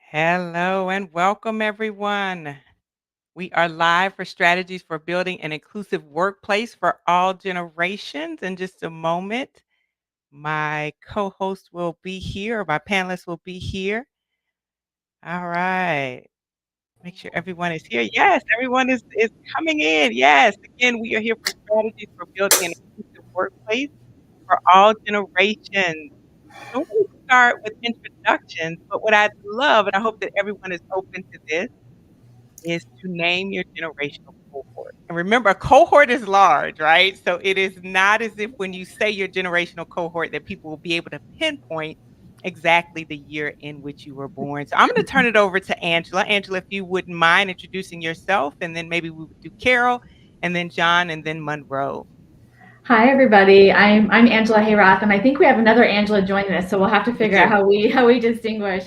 Hello and welcome, everyone. We are live for strategies for building an inclusive workplace for all generations. In just a moment, my co host will be here, my panelists will be here. All right. Make sure everyone is here. Yes, everyone is coming in. Yes. Again, we are here for strategies for building an inclusive workplace for all generations. So we're going to start with introductions, but what I'd love, and I hope that everyone is open to this, is to name your generational cohort. And remember, a cohort is large, right? So it is not as if when you say your generational cohort that people will be able to pinpoint exactly the year in which you were born. So I'm going to turn it over to Angela. Angela, if you wouldn't mind introducing yourself, and then maybe we would do Carol, and then John, and then Monroe. Hi everybody. I'm Angela Hayrath, and I think we have another Angela joining us, so we'll have to We figure out do. how we distinguish.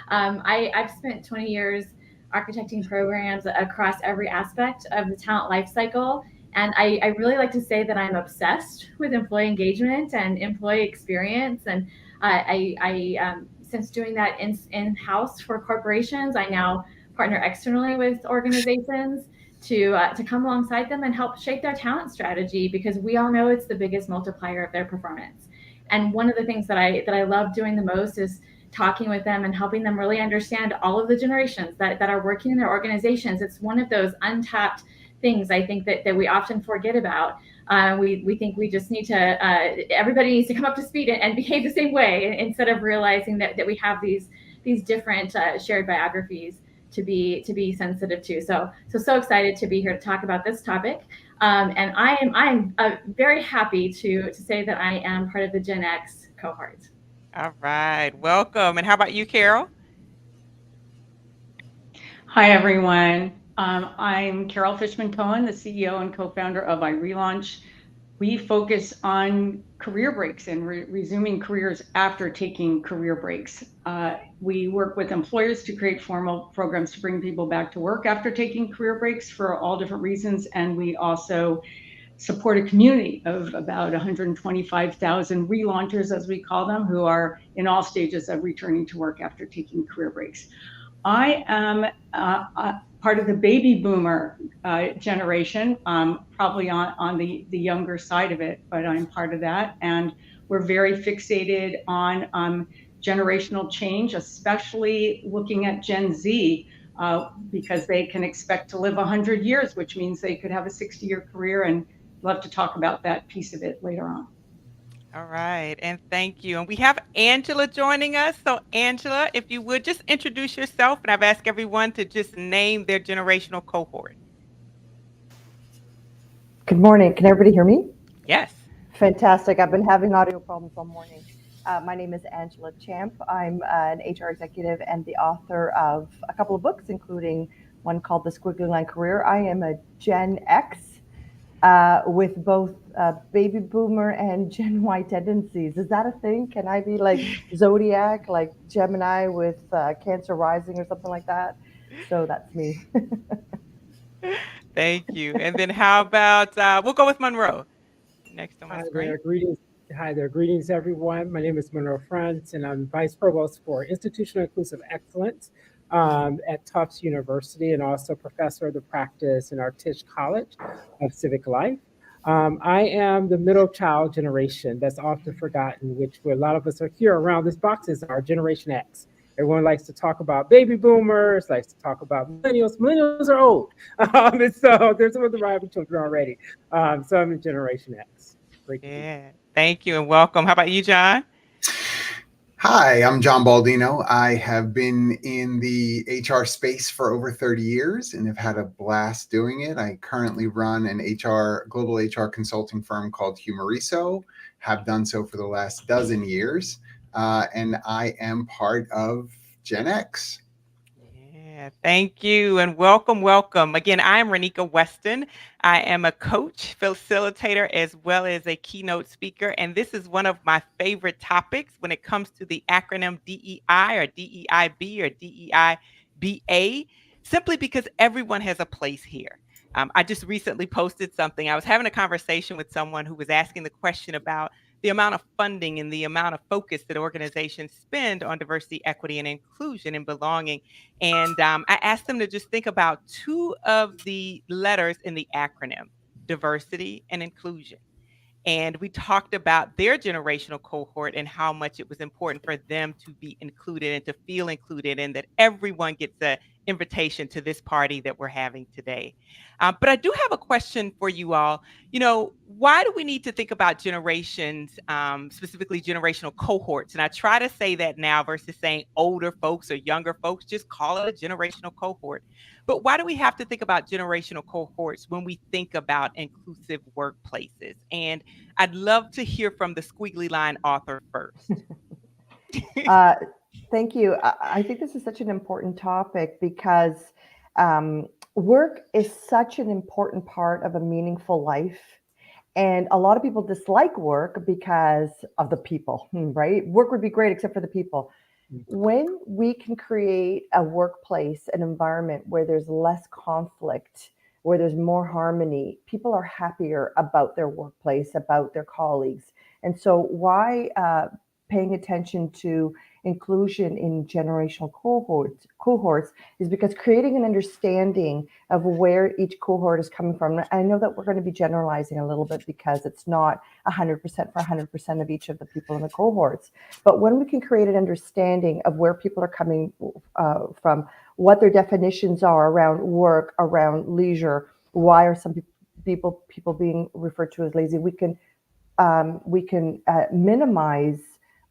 I've spent 20 years architecting programs across every aspect of the talent life cycle, and I really like to say that I'm obsessed with employee engagement and employee experience. And since doing that in-house for corporations, I now partner externally with organizations to come alongside them and help shape their talent strategy, because we all know it's the biggest multiplier of their performance. And one of the things that I love doing the most is talking with them and helping them really understand all of the generations that are working in their organizations. It's one of those untapped things I think that we often forget about. We think we just need to everybody needs to come up to speed and behave the same way, instead of realizing that we have these different shared biographies to be sensitive to. So excited to be here to talk about this topic. And I'm very happy to say that I am part of the Gen X cohort. All right. Welcome. And how about you, Carol? Hi, everyone. I'm Carol Fishman Cohen, the CEO and co-founder of iRelaunch. We focus on career breaks and resuming careers after taking career breaks. We work with employers to create formal programs to bring people back to work after taking career breaks for all different reasons. And we also support a community of about 125,000 relaunchers, as we call them, who are in all stages of returning to work after taking career breaks. I am part of the baby boomer generation, probably on the younger side of it, but I'm part of that. And we're very fixated on generational change, especially looking at Gen Z, because they can expect to live 100 years, which means they could have a 60-year career, and love to talk about that piece of it later on. All right. And thank you. And we have Angela joining us. So, Angela, if you would just introduce yourself, and I've asked everyone to just name their generational cohort. Good morning. Can everybody hear me? Yes. Fantastic. I've been having audio problems all morning. My name is Angela Champ. I'm an HR executive and the author of a couple of books, including one called The Squiggly Line Career. I am a Gen X with both baby boomer and Gen Y tendencies. Is that a thing? Can I be like Zodiac, like Gemini with Cancer rising or something like that? So that's me. Thank you. And then how about we'll go with Monroe next on my Hi screen. there, greetings. Hi there, greetings everyone. My name is Monroe Frantz, and I'm Vice Provost for Institutional Inclusive Excellence at Tufts University, and also Professor of the Practice in our Tisch College of Civic Life. I am the middle child generation that's often forgotten, which a lot of us are here around this box is our Generation X. Everyone likes to talk about baby boomers, likes to talk about millennials. Millennials are old. And so there's some of the rival children already. So I'm in Generation X. Great to be here. Yeah. Thank you and welcome. How about you, John? Hi, I'm John Baldino. I have been in the HR space for over 30 years and have had a blast doing it. I currently run an global HR consulting firm called Humoriso, have done so for the last dozen years, and I am part of Gen X. Yeah, thank you and welcome, welcome. Again, I am Renika Weston. I am a coach, facilitator, as well as a keynote speaker. And this is one of my favorite topics when it comes to the acronym DEI or DEIB or DEIBA, simply because everyone has a place here. I just recently posted something. I was having a conversation with someone who was asking the question about the amount of funding and the amount of focus that organizations spend on diversity, equity, and inclusion and belonging. And I asked them to just think about two of the letters in the acronym, diversity and inclusion. And we talked about their generational cohort and how much it was important for them to be included and to feel included, and that everyone gets an invitation to this party that we're having today. But I do have a question for you all. Why do we need to think about generations, specifically generational cohorts? And I try to say that now versus saying older folks or younger folks, just call it a generational cohort. But why do we have to think about generational cohorts when we think about inclusive workplaces? And I'd love to hear from the squiggly line author first. Thank you. I think this is such an important topic because work is such an important part of a meaningful life. And a lot of people dislike work because of the people, right? Work would be great except for the people. When we can create a workplace, an environment where there's less conflict, where there's more harmony, people are happier about their workplace, about their colleagues. And so why paying attention to inclusion in generational cohorts is because creating an understanding of where each cohort is coming from. I know that we're going to be generalizing a little bit because it's not 100% for 100% of each of the people in the cohorts. But when we can create an understanding of where people are coming from, what their definitions are around work, around leisure, why are some people being referred to as lazy, we can minimize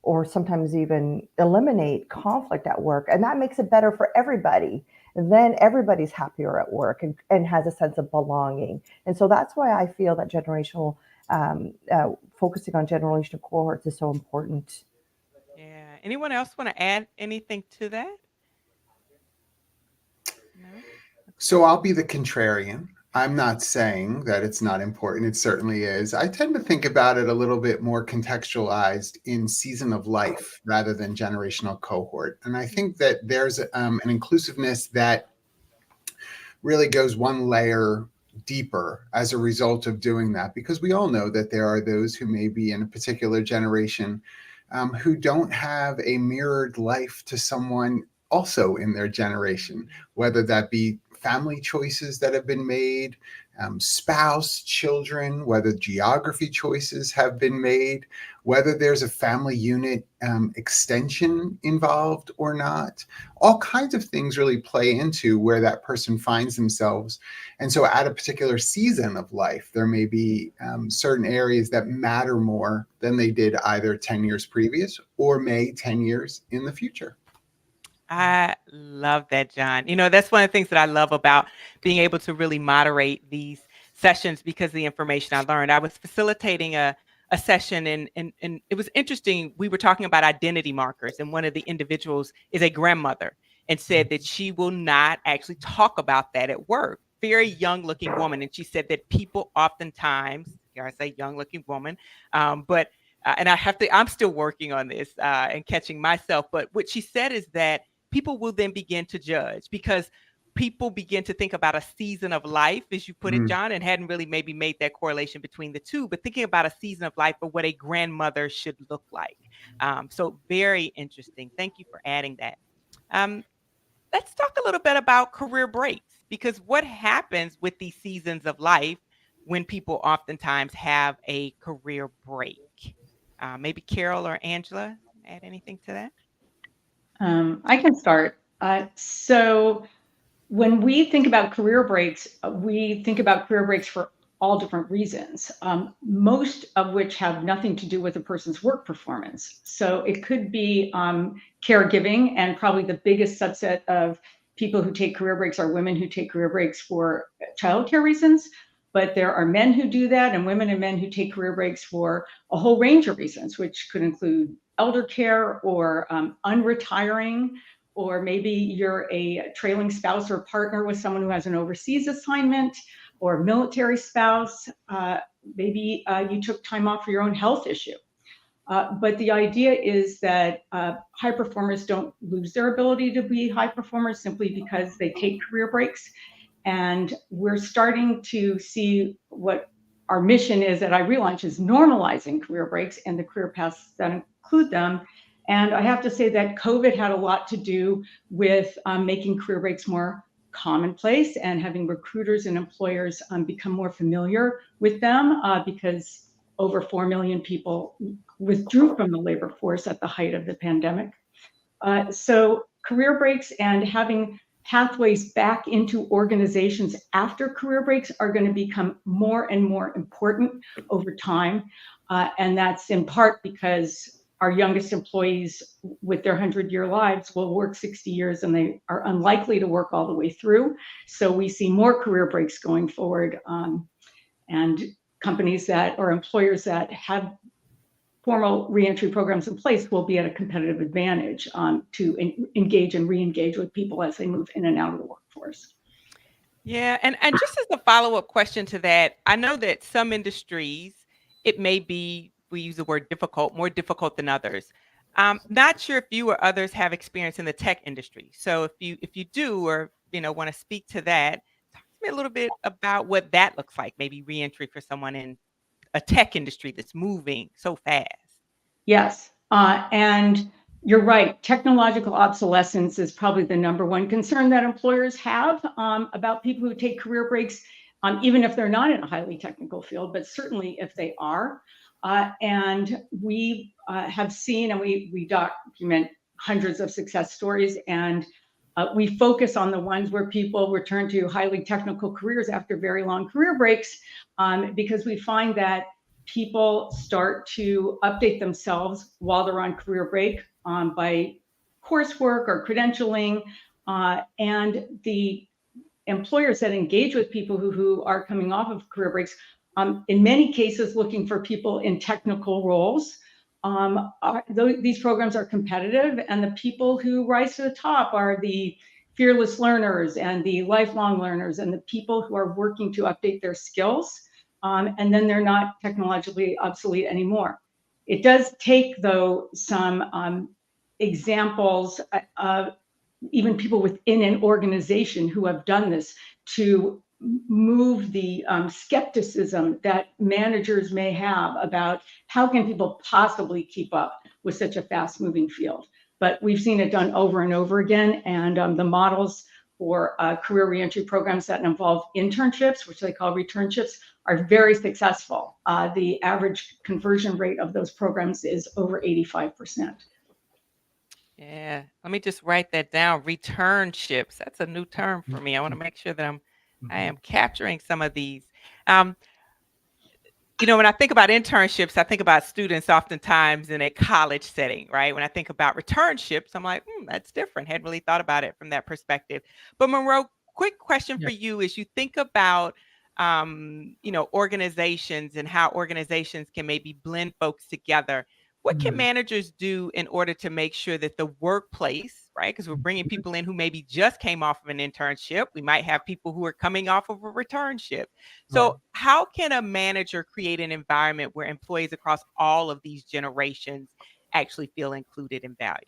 or sometimes even eliminate conflict at work. And that makes it better for everybody. And then everybody's happier at work and has a sense of belonging. And so that's why I feel that focusing on generational cohorts is so important. Yeah. Anyone else want to add anything to that? No? So I'll be the contrarian. I'm not saying that it's not important. It certainly is. I tend to think about it a little bit more contextualized in season of life rather than generational cohort. And I think that there's an inclusiveness that really goes one layer deeper as a result of doing that, because we all know that there are those who may be in a particular generation who don't have a mirrored life to someone also in their generation, whether that be family choices that have been made, spouse, children, whether geography choices have been made, whether there's a family unit extension involved or not. All kinds of things really play into where that person finds themselves. And so at a particular season of life, there may be certain areas that matter more than they did either 10 years previous or may 10 years in the future. I love that, John. That's one of the things that I love about being able to really moderate these sessions, because of the information I learned. I was facilitating a session and it was interesting. We were talking about identity markers, and one of the individuals is a grandmother and said that she will not actually talk about that at work. Very young looking woman. And she said that people oftentimes, here I say young looking woman, but and I'm still working on this and catching myself. But what she said is that people will then begin to judge, because people begin to think about a season of life, as you put it, John, and hadn't really maybe made that correlation between the two, but thinking about a season of life of what a grandmother should look like. So very interesting. Thank you for adding that. Let's talk a little bit about career breaks, because what happens with these seasons of life when people oftentimes have a career break? Maybe Carol or Angela, add anything to that? I can start. So when we think about career breaks, we think about career breaks for all different reasons, most of which have nothing to do with a person's work performance. So it could be caregiving, and probably the biggest subset of people who take career breaks are women who take career breaks for childcare reasons. But there are men who do that, and women and men who take career breaks for a whole range of reasons, which could include elder care or unretiring, or maybe you're a trailing spouse or partner with someone who has an overseas assignment, or military spouse. Maybe you took time off for your own health issue. But the idea is that high performers don't lose their ability to be high performers simply because they take career breaks. And we're starting to see what our mission is at iRelaunch is normalizing career breaks and the career paths that include them. And I have to say that COVID had a lot to do with making career breaks more commonplace and having recruiters and employers become more familiar with them because over 4 million people withdrew from the labor force at the height of the pandemic. So career breaks and having pathways back into organizations after career breaks are going to become more and more important over time. And that's in part because our youngest employees with their 100-year lives will work 60 years and they are unlikely to work all the way through. So we see more career breaks going forward, and companies that or employers that have formal reentry programs in place will be at a competitive advantage to engage and re-engage with people as they move in and out of the workforce. Yeah, and just as a follow-up question to that, I know that some industries, it may be, we use the word difficult, more difficult than others. Not sure if you or others have experience in the tech industry. So if you do, or want to speak to that, talk to me a little bit about what that looks like, maybe reentry for someone in a tech industry that's moving so fast. Yes, and you're right. Technological obsolescence is probably the number one concern that employers have about people who take career breaks, even if they're not in a highly technical field, but certainly if they are. And we have seen, and we document hundreds of success stories, and we focus on the ones where people return to highly technical careers after very long career breaks, because we find that people start to update themselves while they're on career break by coursework or credentialing, and the employers that engage with people who are coming off of career breaks, in many cases looking for people in technical roles. These programs are competitive, and the people who rise to the top are the fearless learners and the lifelong learners and the people who are working to update their skills, and then they're not technologically obsolete anymore. It does take, though, some examples of even people within an organization who have done this to move the skepticism that managers may have about how can people possibly keep up with such a fast-moving field. But we've seen it done over and over again, and the models for career reentry programs that involve internships, which they call returnships, are very successful. The average conversion rate of those programs is over 85%. Yeah, let me just write that down. Returnships. That's a new term for me. I want to make sure that I am capturing some of these. When I think about internships, I think about students oftentimes in a college setting, right? When I think about returnships, I'm like, that's different. Hadn't really thought about it from that perspective. But Monroe, quick question for you as you think about, organizations and how organizations can maybe blend folks together. What can managers do in order to make sure that the workplace, right? Because we're bringing people in who maybe just came off of an internship. We might have people who are coming off of a returnship. So how can a manager create an environment where employees across all of these generations actually feel included and valued?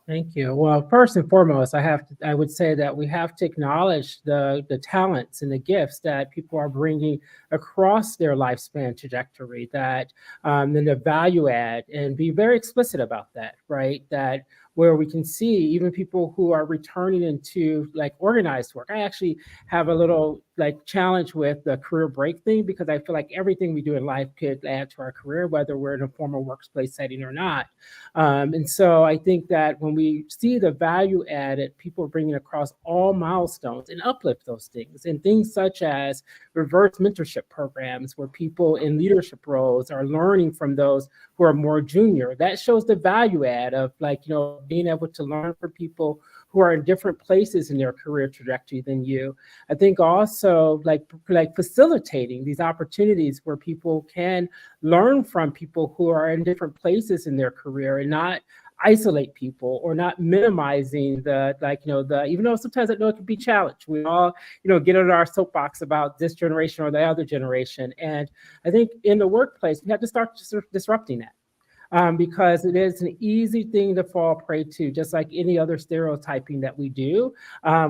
Thank you. Well, first and foremost, I would say that we have to acknowledge the talents and the gifts that people are bringing across their lifespan trajectory, that and the value add, and be very explicit about that, right? That where we can see even people who are returning into like organized work. I actually have a little like challenge with the career break thing, because I feel like everything we do in life could add to our career, whether we're in a formal workplace setting or not. And so I think that when we see the value added, people are bringing across all milestones and uplift those things, and things such as reverse mentorship programs where people in leadership roles are learning from those who are more junior. That shows the value add of being able to learn from people who are in different places in their career trajectory than you. I think also like facilitating these opportunities where people can learn from people who are in different places in their career, and not isolate people or not minimizing even though sometimes I know it can be challenged. We all, get on our soapbox about this generation or the other generation. And I think in the workplace, we have to start disrupting that. because it is an easy thing to fall prey to, just like any other stereotyping that we do.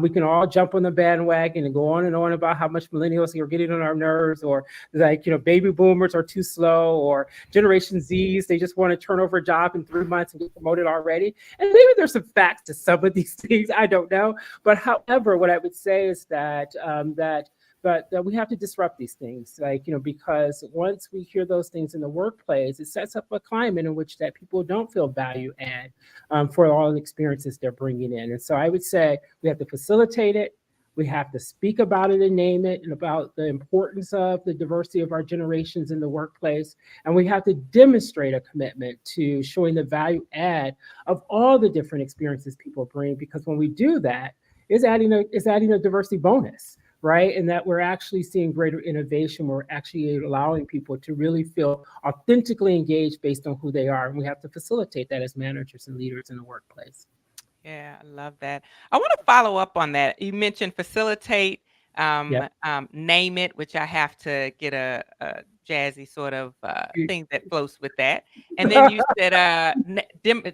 We can all jump on the bandwagon and go on and on about how much millennials are getting on our nerves, or like, baby boomers are too slow, or Generation Zs, they just want to turn over a job in 3 months and get promoted already. And maybe there's some facts to some of these things, I don't know. But however, what I would say is that but we have to disrupt these things, because once we hear those things in the workplace, it sets up a climate in which that people don't feel value add for all the experiences they're bringing in. And so I would say we have to facilitate it. We have to speak about it and name it, and about the importance of the diversity of our generations in the workplace. And we have to demonstrate a commitment to showing the value add of all the different experiences people bring, because when we do that, it's adding a diversity bonus, right? And that we're actually seeing greater innovation. We're actually allowing people to really feel authentically engaged based on who they are. And we have to facilitate that as managers and leaders in the workplace. Yeah, I love that. I want to follow up on that. You mentioned facilitate, name it, which I have to get a jazzy sort of thing that flows with that. And then you said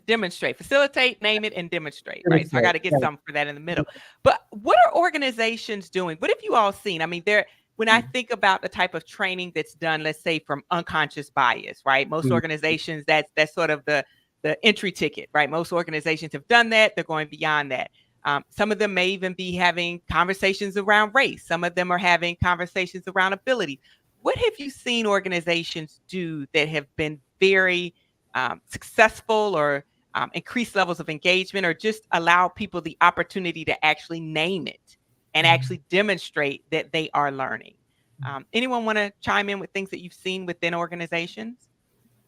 demonstrate, facilitate, name it, and demonstrate, right? So I got to get something for that in the middle. But what are organizations doing? What have you all seen? I mean, when I think about the type of training that's done, let's say from unconscious bias, right? Most organizations, that's sort of the entry ticket, right? Most organizations have done that. They're going beyond that. Some of them may even be having conversations around race. Some of them are having conversations around ability. What have you seen organizations do that have been very successful, or increased levels of engagement, or just allow people the opportunity to actually name it and actually demonstrate that they are learning? Anyone want to chime in with things that you've seen within organizations?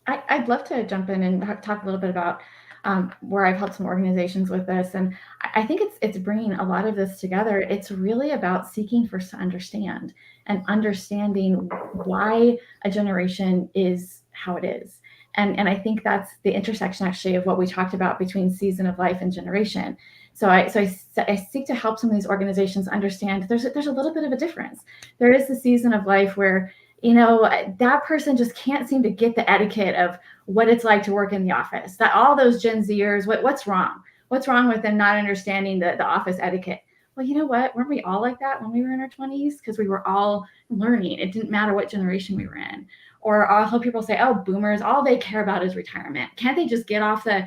I'd love to jump in and talk a little bit about where I've helped some organizations with this. And I think it's bringing a lot of this together. It's really about seeking first to understand, and understanding why a generation is how it is. And I think that's the intersection actually of what we talked about between season of life and generation. So I seek to help some of these organizations understand there's a little bit of a difference. There is the season of life where that person just can't seem to get the etiquette of what it's like to work in the office. That all those Gen Zers, what's wrong? What's wrong with them not understanding the office etiquette? Well, you know what? Weren't we all like that when we were in our 20s? Because we were all learning. It didn't matter what generation we were in. Or I'll hear people say, "Oh, boomers, all they care about is retirement. Can't they just get off the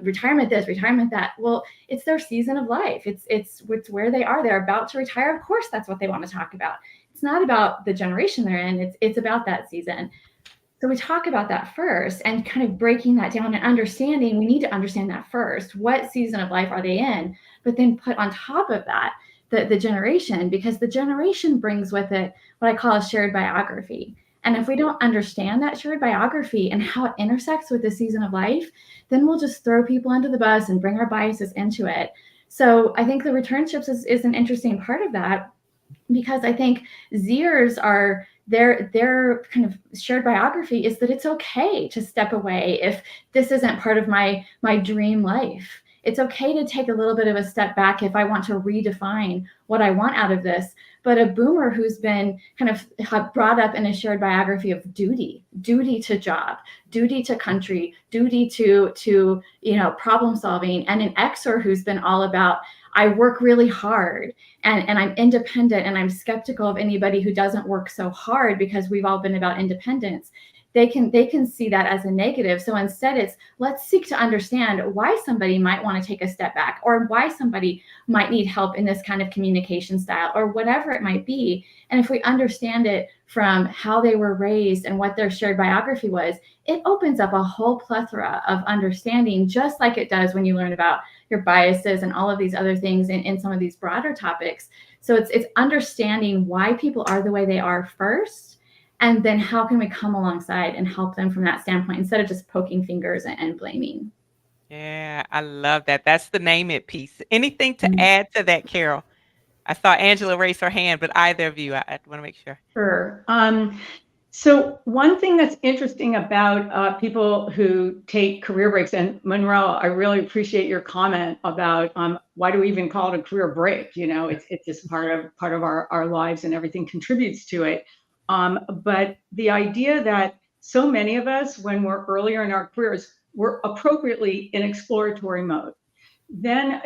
retirement this, retirement that?" Well, it's their season of life. It's where they are. They're about to retire. Of course, that's what they want to talk about. It's not about the generation they're in. It's about that season. So we talk about that first, and kind of breaking that down and understanding, we need to understand that first. What season of life are they in? But then put on top of that the generation, because the generation brings with it what I call a shared biography. And if we don't understand that shared biography and how it intersects with the season of life, then we'll just throw people under the bus and bring our biases into it. So I think the returnships is an interesting part of that, because I think Zers are their kind of shared biography is that it's okay to step away if this isn't part of my dream life. It's okay to take a little bit of a step back if I want to redefine what I want out of this. But a boomer who's been kind of brought up in a shared biography of duty to job, duty to country, duty to problem solving, and an Xer who's been all about, I work really hard and I'm independent, and I'm skeptical of anybody who doesn't work so hard, because we've all been about independence. They can see that as a negative. So instead it's, let's seek to understand why somebody might want to take a step back, or why somebody might need help in this kind of communication style, or whatever it might be. And if we understand it from how they were raised and what their shared biography was, it opens up a whole plethora of understanding, just like it does when you learn about your biases and all of these other things in some of these broader topics. So it's understanding why people are the way they are first, and then how can we come alongside and help them from that standpoint, instead of just poking fingers and blaming. Yeah, I love that. That's the name it piece. Anything to add to that, Carol? I saw Angela raise her hand, but either of you, I want to make sure. Sure. So one thing that's interesting about people who take career breaks, and Monroe, I really appreciate your comment about why do we even call it a career break? It's just part of our lives, and everything contributes to it. But the idea that so many of us, when we're earlier in our careers, we're appropriately in exploratory mode. Then,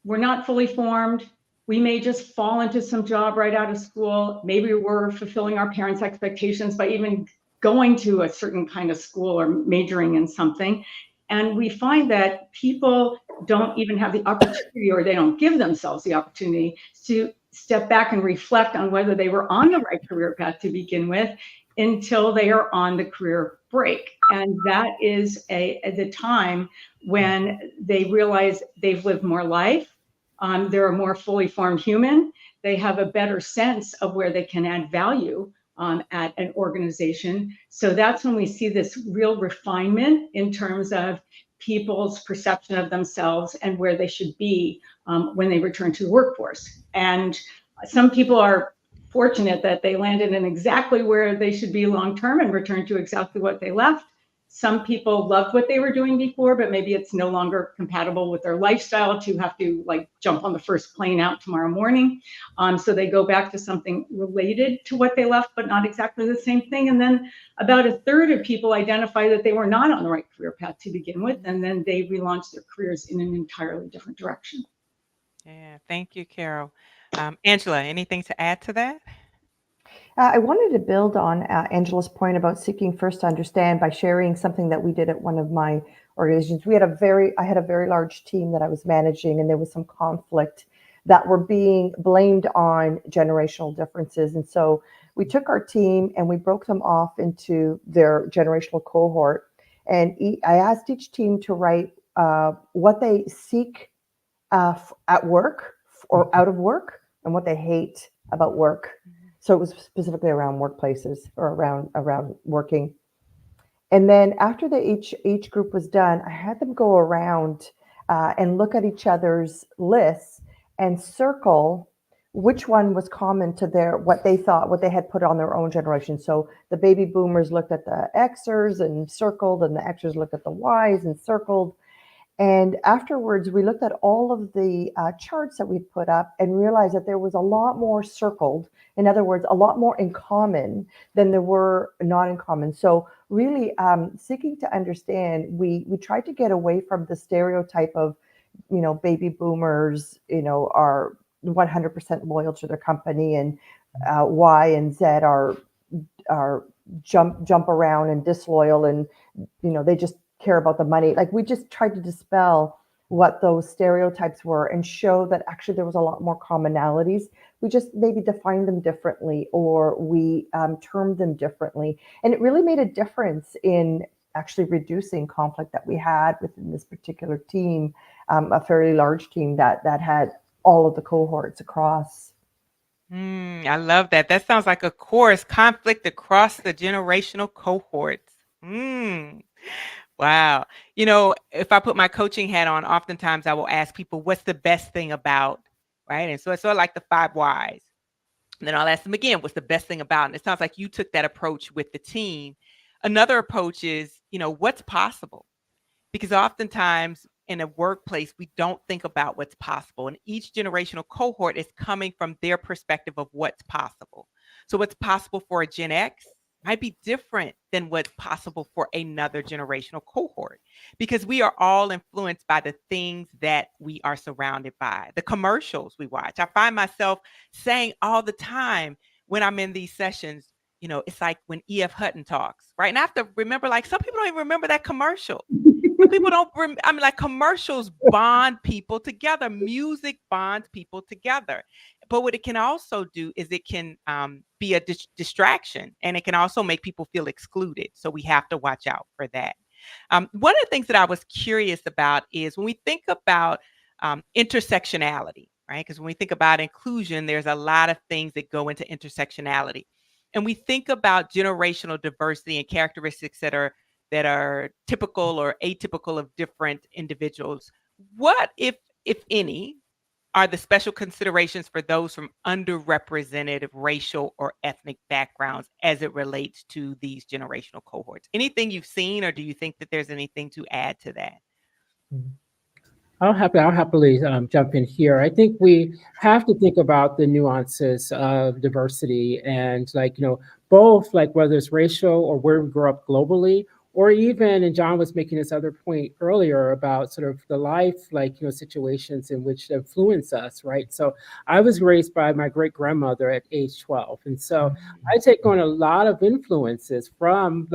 we're not fully formed. We may just fall into some job right out of school. Maybe we're fulfilling our parents' expectations by even going to a certain kind of school or majoring in something. And we find that people don't even have the opportunity, or they don't give themselves the opportunity to step back and reflect on whether they were on the right career path to begin with until they are on the career break. And that is the time when they realize they've lived more life. They're a more fully formed human. They have a better sense of where they can add value at an organization. So that's when we see this real refinement in terms of people's perception of themselves and where they should be when they return to the workforce. And some people are fortunate that they landed in exactly where they should be long-term and returned to exactly what they left. Some people loved what they were doing before, but maybe it's no longer compatible with their lifestyle to have to jump on the first plane out tomorrow morning. So they go back to something related to what they left, but not exactly the same thing. And then about a third of people identify that they were not on the right career path to begin with, and then they relaunch their careers in an entirely different direction. Yeah, thank you, Carol. Angela, anything to add to that? I wanted to build on Angela's point about seeking first to understand by sharing something that we did at one of my organizations. I had a very large team that I was managing, and there was some conflict that were being blamed on generational differences. And so we took our team and we broke them off into their generational cohort. And I asked each team to write what they seek at work or out of work, and what they hate about work. So it was specifically around workplaces or around working. And then after each group was done, I had them go around and look at each other's lists and circle which one was common to what they had put on their own generation. So the baby boomers looked at the Xers and circled, and the Xers looked at the Ys and circled. And afterwards, we looked at all of the charts that we'd put up and realized that there was a lot more circled. In other words, a lot more in common than there were not in common. So really seeking to understand, we tried to get away from the stereotype of, baby boomers, are 100% loyal to their company, and Y and Z are jump around and disloyal, and they just care about the money. We just tried to dispel what those stereotypes were and show that actually there was a lot more commonalities. We just maybe defined them differently, or we termed them differently. And it really made a difference in actually reducing conflict that we had within this particular team, a fairly large team that had all of the cohorts across. I love that. That sounds like a course, conflict across the generational cohorts. Wow. If I put my coaching hat on, oftentimes I will ask people, what's the best thing about, right? And so it's sort of like the 5 whys. And then I'll ask them again, what's the best thing about? And it sounds like you took that approach with the team. Another approach is, what's possible? Because oftentimes in a workplace, we don't think about what's possible. And each generational cohort is coming from their perspective of what's possible. So what's possible for a Gen X might be different than what's possible for another generational cohort, because we are all influenced by the things that we are surrounded by, the commercials we watch. I find myself saying all the time when I'm in these sessions, it's like when E.F. Hutton talks, right? And I have to remember, some people don't even remember that commercial. People don't, commercials bond people together. Music bonds people together. But what it can also do is it can be a distraction, and it can also make people feel excluded. So we have to watch out for that. One of the things that I was curious about is when we think about intersectionality, right? Because when we think about inclusion, there's a lot of things that go into intersectionality. And we think about generational diversity and characteristics that are typical or atypical of different individuals. What, if any, are the special considerations for those from underrepresented racial or ethnic backgrounds as it relates to these generational cohorts? Anything you've seen, or do you think that there's anything to add to that? I'll happily jump in here. I think we have to think about the nuances of diversity, and both like whether it's racial or where we grow up globally, or even, and John was making this other point earlier about sort of the life, like, situations in which influence us, right? So I was raised by my great grandmother at age 12. And so I take on a lot of influences from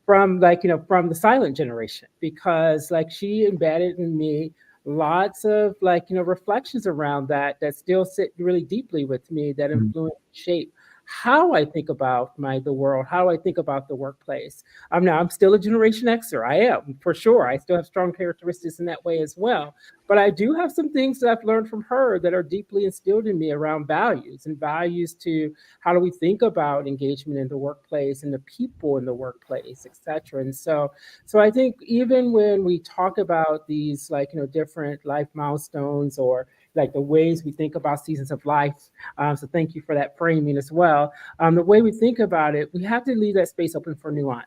from the silent generation, because like she embedded in me lots of reflections around that still sit really deeply with me, that influence shape how I think about the world, how I think about the workplace. I'm still a Generation Xer. I am, for sure. I still have strong characteristics in that way as well. But I do have some things that I've learned from her that are deeply instilled in me around values, and values to how do we think about engagement in the workplace and the people in the workplace, et cetera. And so I think even when we talk about these different life milestones, or like the ways we think about seasons of life. So thank you for that framing as well. The way we think about it, we have to leave that space open for nuance.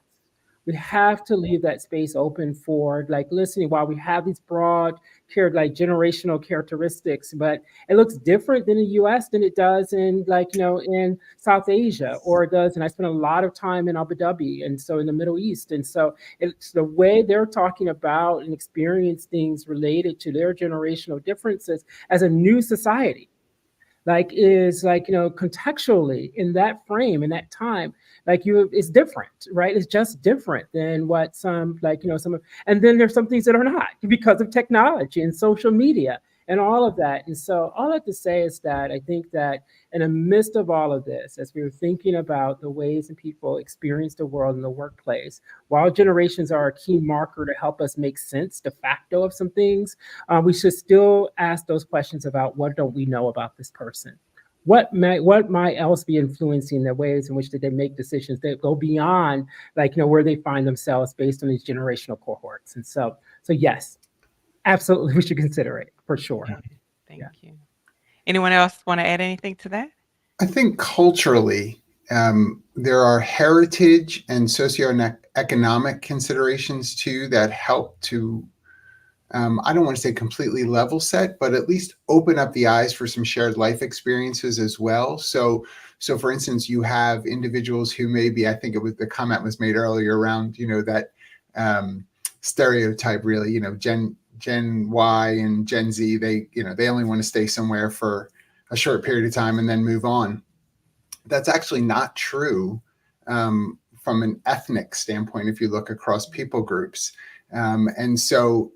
We have to leave that space open for like listening. While we have these broad generational characteristics, but it looks different in the US than it does in in South Asia, or it does. And I spent a lot of time in Abu Dhabi, and so in the Middle East. And so it's the way they're talking about and experience things related to their generational differences as a new society, is contextually in that frame, in that time, it's different, right? It's just different than what some and then there's some things that are not, because of technology and social media and all of that. And so all I have to say is that I think that in the midst of all of this, as we were thinking about the ways that people experience the world in the workplace, while generations are a key marker to help us make sense de facto of some things, we should still ask those questions about what don't we know about this person? What might else be influencing the ways in which they make decisions that go beyond where they find themselves based on these generational cohorts? And so yes, absolutely, we should consider it for sure. Thank you. Anyone else want to add anything to that? I think culturally, there are heritage and socioeconomic considerations too that help to, I don't want to say completely level set, but at least open up the eyes for some shared life experiences as well. So for instance, you have individuals who maybe, I think it was the comment was made earlier around, that stereotype really, Gen Y and Gen Z, they only want to stay somewhere for a short period of time and then move on. That's actually not true from an ethnic standpoint if you look across people groups. And so,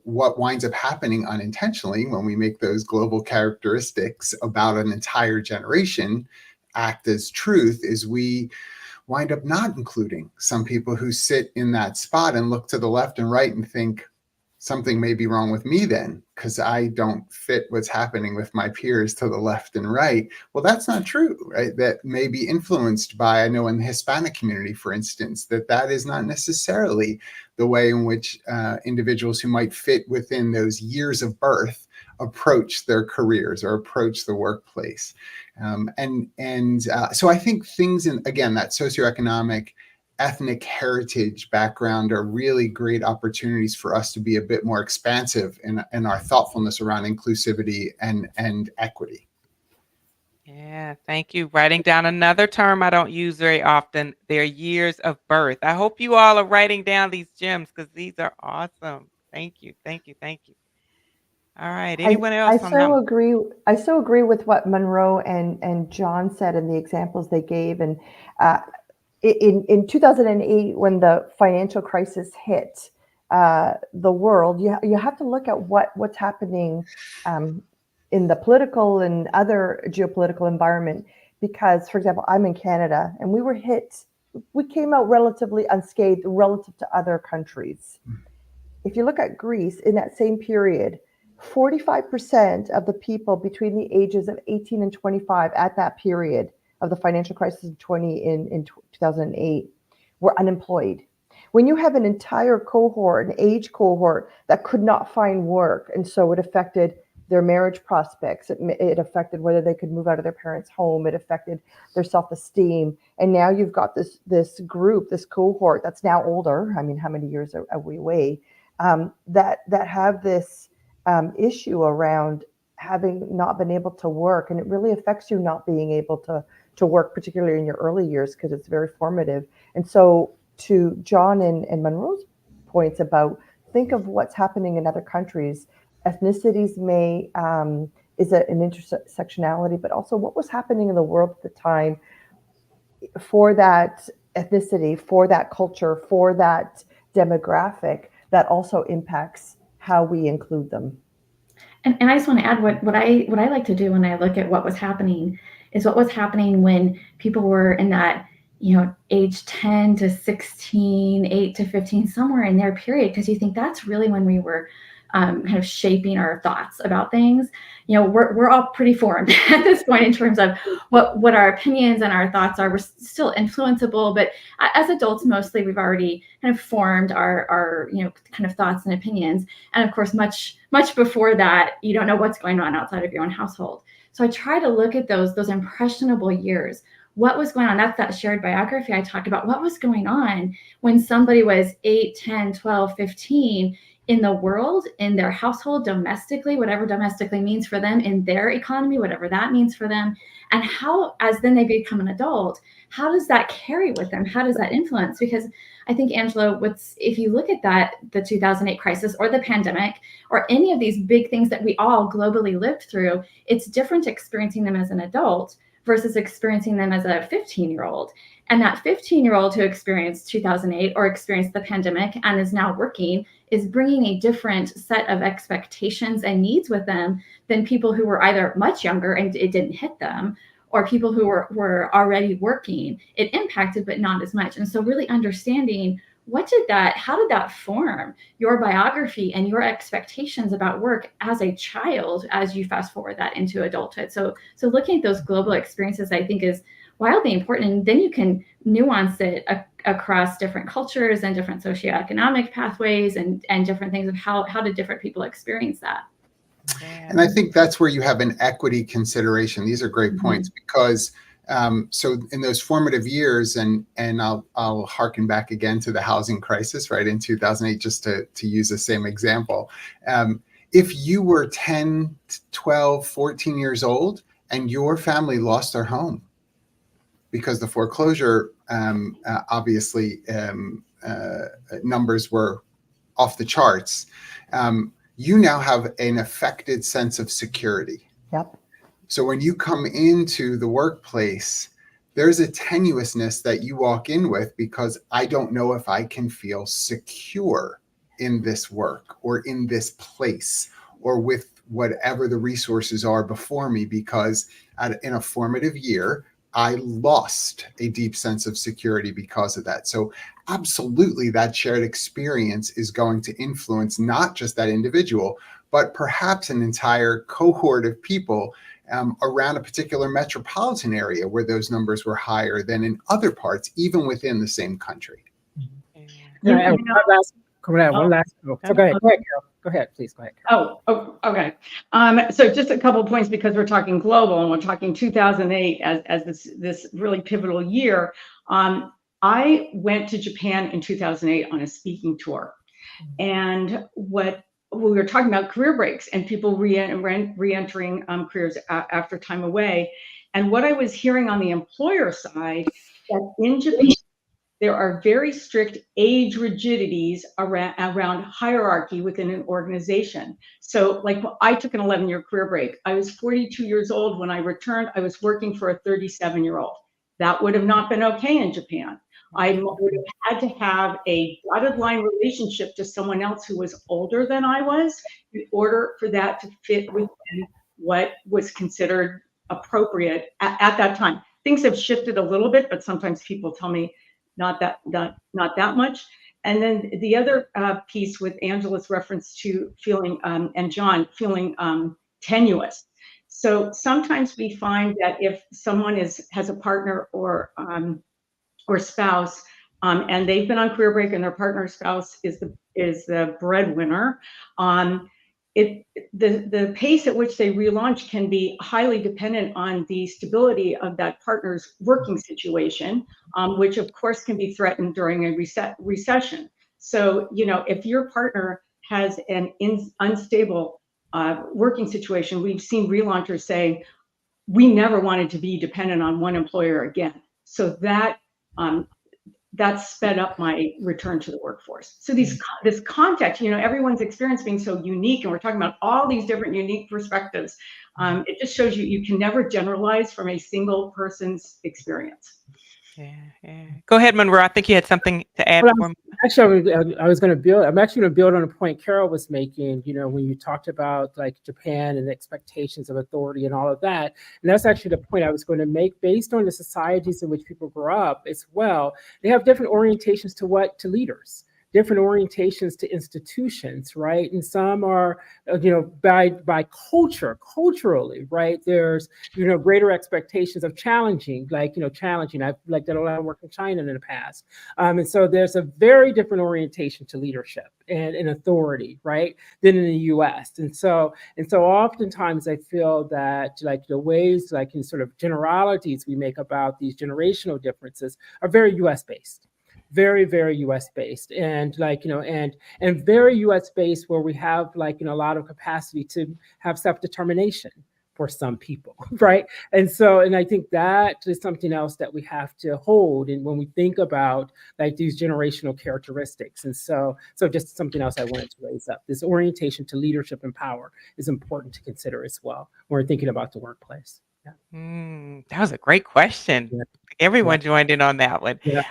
what winds up happening unintentionally when we make those global characteristics about an entire generation act as truth is we wind up not including some people who sit in that spot and look to the left and right and think, something may be wrong with me then, because I don't fit what's happening with my peers to the left and right. Well, that's not true, right? That may be influenced by, I know in the Hispanic community, for instance, that is not necessarily the way in which individuals who might fit within those years of birth approach their careers or approach the workplace. So I think things again, that socioeconomic ethnic heritage background are really great opportunities for us to be a bit more expansive in our thoughtfulness around inclusivity and equity. Yeah, thank you. Writing down another term I don't use very often, their years of birth. I hope you all are writing down these gems, because these are awesome. Thank you, thank you, thank you. All right, anyone else? I so agree with what Monroe and John said and the examples they gave. And in 2008, when the financial crisis hit the world, you have to look at what's happening in the political and other geopolitical environment. Because, for example, I'm in Canada, and we were hit. We came out relatively unscathed relative to other countries. If you look at Greece, in that same period, 45% of the people between the ages of 18 and 25 at that period of the financial crisis in 2008 were unemployed. When you have an entire cohort, an age cohort that could not find work, and so it affected their marriage prospects, it affected whether they could move out of their parents' home, it affected their self-esteem. And now you've got this group, this cohort that's now older. I mean, how many years are we away? That have this issue around having not been able to work, and it really affects you not being able to work, particularly in your early years, because it's very formative. And so to John and Monroe's points about, think of what's happening in other countries. Ethnicities may is an intersectionality, but also what was happening in the world at the time for that ethnicity, for that culture, for that demographic, that also impacts how we include them. And I just want to add what I like to do when I look at what was happening is what was happening when people were in that, age 10 to 16, 8 to 15, somewhere in their period, because you think that's really when we were kind of shaping our thoughts about things. We're all pretty formed at this point in terms of what our opinions and our thoughts are. We're still influenceable, but as adults, mostly we've already kind of formed our kind of thoughts and opinions. And of course, much before that, you don't know what's going on outside of your own household. So I try to look at those impressionable years. What was going on? That's that shared biography I talked about. What was going on when somebody was 8, 10, 12, 15 in the world, in their household, domestically, whatever domestically means for them, in their economy, whatever that means for them, and how, as then they become an adult, how does that carry with them? How does that influence? Because I think, Angela, if you look at that, the 2008 crisis or the pandemic or any of these big things that we all globally lived through, it's different experiencing them as an adult versus experiencing them as a 15-year-old. And that 15-year-old who experienced 2008 or experienced the pandemic and is now working is bringing a different set of expectations and needs with them than people who were either much younger and it didn't hit them, or people who were already working. It impacted, but not as much. And so really understanding how did that form your biography and your expectations about work as a child, as you fast forward that into adulthood. So looking at those global experiences, I think, is wildly important. And then you can nuance it across different cultures and different socioeconomic pathways and different things of how did different people experience that. And I think that's where you have an equity consideration. These are great points because so in those formative years, and I'll harken back again to the housing crisis, right, in 2008, just to use the same example. If you were 10, 12, 14 years old and your family lost their home because the foreclosure, obviously, numbers were off the charts, you now have an affected sense of security. Yep. So when you come into the workplace, there's a tenuousness that you walk in with because I don't know if I can feel secure in this work or in this place or with whatever the resources are before me, because in a formative year, I lost a deep sense of security because of that. So absolutely, that shared experience is going to influence not just that individual, but perhaps an entire cohort of people around a particular metropolitan area where those numbers were higher than in other parts, even within the same country. One last. So go ahead, Carol. Go ahead, please. Go ahead, Carol. Oh, okay. So just a couple of points, because we're talking global and we're talking 2008 as this really pivotal year. I went to Japan in 2008 on a speaking tour, and we were talking about career breaks and people re-entering careers after time away. And what I was hearing on the employer side, that in Japan, there are very strict age rigidities around hierarchy within an organization. So like I took an 11-year career break. I was 42 years old when I returned. I was working for a 37-year-old. That would have not been okay in Japan. I would have had to have a dotted line relationship to someone else who was older than I was in order for that to fit within what was considered appropriate at that time. Things have shifted a little bit, but sometimes people tell me not that much. And then the other piece with Angela's reference to feeling, and John, feeling tenuous. So sometimes we find that if someone has a partner or spouse, and they've been on career break and their partner or spouse is the breadwinner, the pace at which they relaunch can be highly dependent on the stability of that partner's working situation, which of course can be threatened during a recession. So, if your partner has an unstable working situation, we've seen relaunchers say, we never wanted to be dependent on one employer again. So that sped up my return to the workforce. So this context, everyone's experience being so unique, and we're talking about all these different unique perspectives. It just shows you can never generalize from a single person's experience. Yeah. Go ahead, Monroe. I think you had something to add. Well, I was going to build. I'm actually going to build on a point Carol was making. When you talked about like Japan and the expectations of authority and all of that, and that's actually the point I was going to make. Based on the societies in which people grow up, as well, they have different orientations to leaders. Different orientations to institutions, right? And some are, by culturally, right? There's, greater expectations of challenging. I've like done a lot of work in China in the past. And so there's a very different orientation to leadership and authority, right? Than in the US. And so oftentimes I feel that like the ways, like in sort of generalities we make about these generational differences are very US based. Very, very US based, and and very US based, where we have a lot of capacity to have self-determination for some people, right? And I think that is something else that we have to hold, and when we think about like these generational characteristics. And so just something else I wanted to raise up. This orientation to leadership and power is important to consider as well when we're thinking about the workplace. Yeah. That was a great question. Yeah. Everyone joined in on that one. Yeah.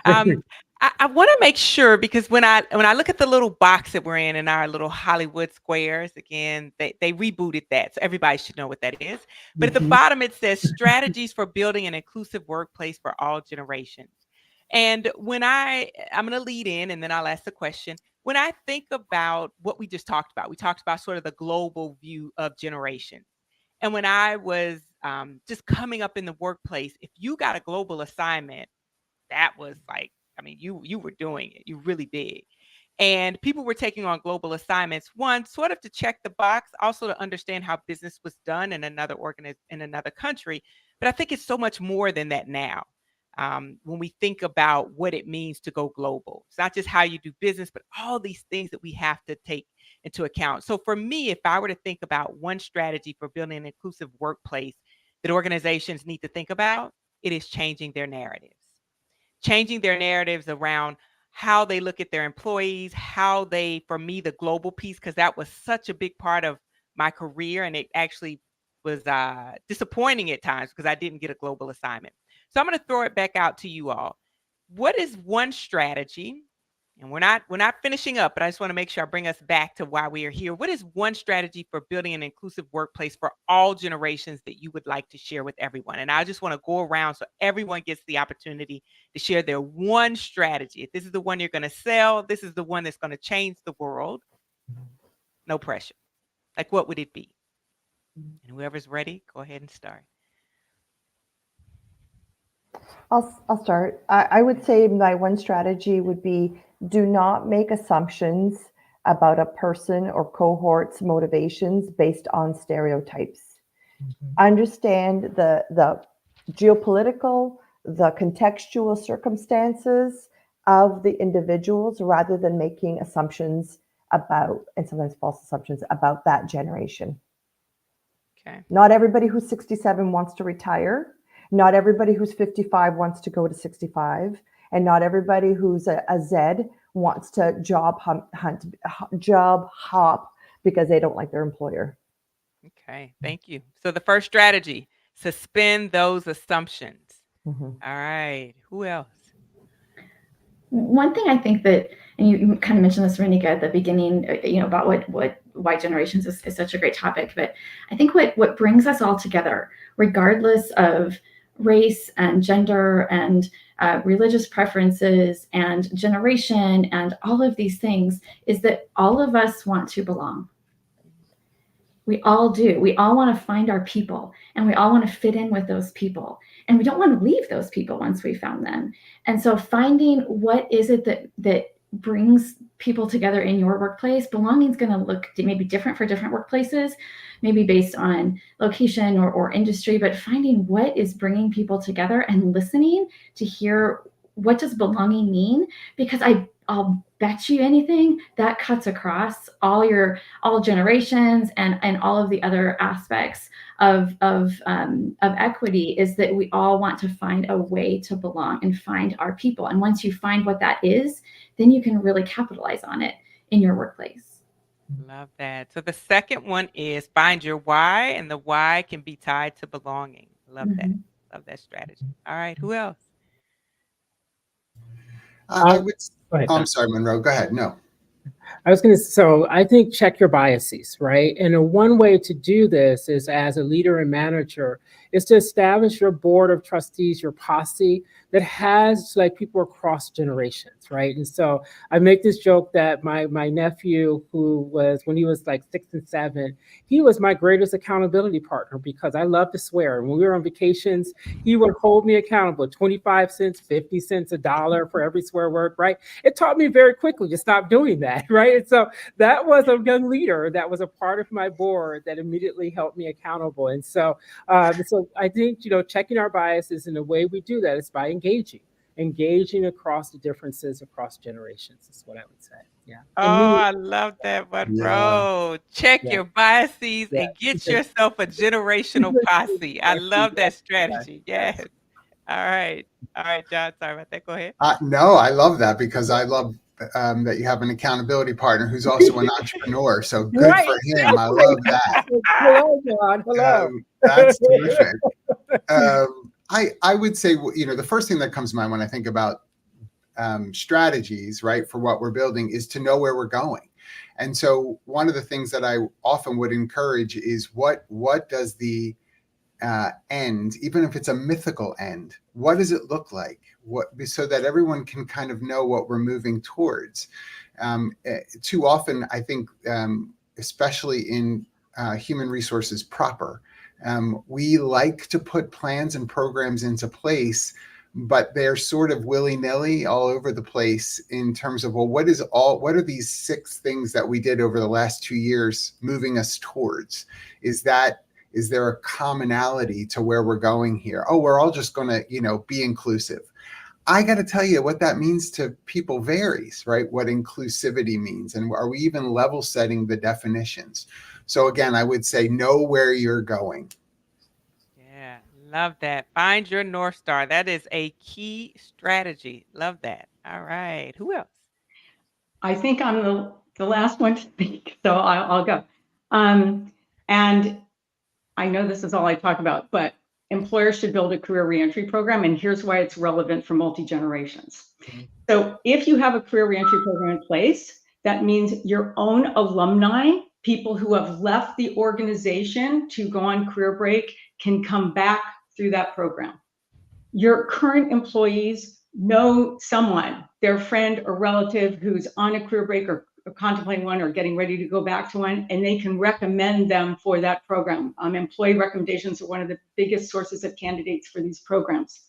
I want to make sure, because when I look at the little box that we're in our little Hollywood squares, again, they rebooted that, so everybody should know what that is. But at the bottom it says strategies for building an inclusive workplace for all generations. And when I'm going to lead in, and then I'll ask the question. When I think about what we just talked about, we talked about sort of the global view of generations. And when I was just coming up in the workplace, if you got a global assignment, that was like, you were doing it. You really big. And people were taking on global assignments, one, sort of to check the box, also to understand how business was done in another country. But I think it's so much more than that now. When we think about what it means to go global, it's not just how you do business, but all these things that we have to take into account. So for me, if I were to think about one strategy for building an inclusive workplace that organizations need to think about, it is changing their narratives. Changing their narratives around how they look at their employees, for me, the global piece, because that was such a big part of my career, and it actually was disappointing at times because I didn't get a global assignment. So I'm going to throw it back out to you all. What is one strategy? And we're not finishing up, but I just want to make sure I bring us back to why we are here. What is one strategy for building an inclusive workplace for all generations that you would like to share with everyone? And I just want to go around so everyone gets the opportunity to share their one strategy. If this is the one you're going to sell, this is the one that's going to change the world. No pressure. Like, what would it be? And whoever's ready, go ahead and start. I'll start. I would say my one strategy would be, do not make assumptions about a person or cohort's motivations based on stereotypes. Understand the geopolitical, the contextual circumstances of the individuals, rather than making assumptions about, and sometimes false assumptions about, that generation. Okay. Not everybody who's 67 wants to retire. Not everybody who's 55 wants to go to 65. And not everybody who's a Z wants to job hop because they don't like their employer. Okay, thank you. So the first strategy, suspend those assumptions. Mm-hmm. All right, who else? One thing I think that, and you kind of mentioned this, Renika, at the beginning, about why generations is such a great topic. But I think what brings us all together, regardless of race and gender and religious preferences and generation and all of these things, is that all of us want to belong. We all do. We all want to find our people, and we all want to fit in with those people. And we don't want to leave those people once we found them. And so finding what is it that brings people together in your workplace. Belonging is going to look maybe different for different workplaces, maybe based on location or industry, but finding what is bringing people together and listening to hear what does belonging mean. Because I'll bet you anything that cuts across all generations and all of the other aspects of equity is that we all want to find a way to belong and find our people. And once you find what that is, then you can really capitalize on it in your workplace. Love that. So the second one is find your why, and the why can be tied to belonging. Love that. Mhm. Love that strategy. All right. Who else? I would. Go ahead, Oh, I'm Don. sorry, Monroe. Go ahead. No. So I think check your biases, right? And one way to do this is as a leader and manager is to establish your board of trustees, your posse that has like people across generations, right? And so I make this joke that my nephew, who was when he was like 6 and 7, he was my greatest accountability partner because I love to swear. And when we were on vacations, he would hold me accountable, 25 cents, 50 cents, $1 for every swear word, right? It taught me very quickly to stop doing that, right? And so that was a young leader that was a part of my board that immediately helped me accountable. And so I think, checking our biases, and the way we do that is by engaging across the differences across generations is what I would say. Yeah. Oh, And me, I love that, Yeah. Monroe. Check Yeah. your biases Yeah. and get yourself a generational posse. I love that strategy. Yes. All right. All right, John. Sorry about that. Go ahead. No, I love that because I love that you have an accountability partner who's also an entrepreneur. So good Right, for him. I exactly. love that. Hello, John. Hello. That's terrific. I would say, the first thing that comes to mind when I think about strategies, right, for what we're building is to know where we're going. And so one of the things that I often would encourage is what does the end, even if it's a mythical end, what does it look like? So that everyone can kind of know what we're moving towards. Too often, I think, especially in human resources proper, we like to put plans and programs into place, but they're sort of willy-nilly all over the place in terms of, well, what are these 6 things that we did over the last 2 years moving us towards? Is there a commonality to where we're going here? Oh, we're all just going to, be inclusive. I got to tell you, what that means to people varies, right? What inclusivity means. And are we even level setting the definitions? So again, I would say know where you're going. Yeah, love that. Find your North Star. That is a key strategy. Love that. All right. Who else? I think I'm the last one to speak, so I'll go. And I know this is all I talk about, but employers should build a career reentry program, and here's why it's relevant for multi-generations. So if you have a career reentry program in place, that means your own alumni, people who have left the organization to go on career break, can come back through that program. Your current employees know someone, their friend or relative who's on a career break or contemplating one or getting ready to go back to one, and they can recommend them for that program. Employee recommendations are one of the biggest sources of candidates for these programs.